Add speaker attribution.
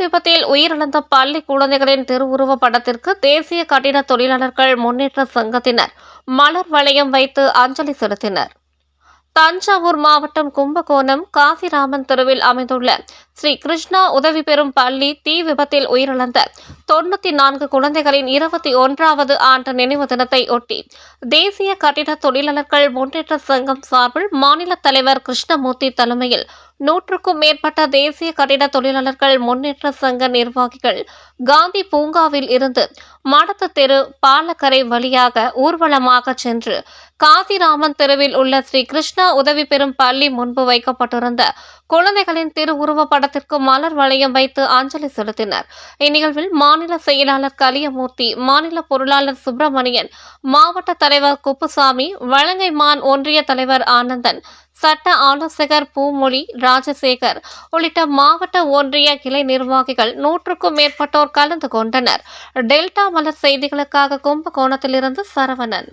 Speaker 1: விபத்தில் உயிரிழந்த பள்ளி குழந்தைகளின் திருவுருவ படத்திற்கு தேசிய கட்டிட தொழிலாளர்கள் முன்னேற்ற சங்கத்தினர் மலர் வளையம் வைத்து அஞ்சலி செலுத்தினர். தஞ்சாவூர் மாவட்டம் கும்பகோணம் காசிராமன் தெருவில் அமைந்துள்ள ஸ்ரீ கிருஷ்ணா உதவி பெறும் பள்ளி தீ விபத்தில் உயிரிழந்த 94 குழந்தைகளின் 21வது ஆண்டு நினைவு தினத்தை ஒட்டி தேசிய கட்டிட தொழிலாளர்கள் முன்னேற்ற சங்கம் சார்பில் மாநில தலைவர் கிருஷ்ணமூர்த்தி தலைமையில் 100க்கும் மேற்பட்ட தேசிய கட்டிட தொழிலாளர்கள் முன்னேற்ற சங்க நிர்வாகிகள் காந்தி பூங்காவில் இருந்து மடத்து தெரு பாலக்கரை வழியாக ஊர்வலமாக சென்று காசிராமன் தெருவில் உள்ள ஸ்ரீ கிருஷ்ணா உதவி பெறும் பள்ளி முன்பு வைக்கப்பட்டிருந்த குழந்தைகளின் திருவுருவ படத்திற்கு மலர் வளையம் வைத்து அஞ்சலி செலுத்தினர். இந்நிகழ்வில் மாநில செயலாளர் கலியமூர்த்தி, மாநில பொருளாளர் சுப்பிரமணியன், மாவட்ட தலைவர் குப்புசாமி, வலங்கைமான் ஒன்றிய தலைவர் ஆனந்தன், சட்ட ஆலோசகர் பூமொழி, ராஜசேகர் உள்ளிட்ட மாவட்ட ஒன்றிய கிளை நிர்வாகிகள் 100க்கும் மேற்பட்டோர் கலந்து கொண்டனர். டெல்டா மலர் செய்திகளுக்காக கும்பகோணத்திலிருந்து சரவணன்.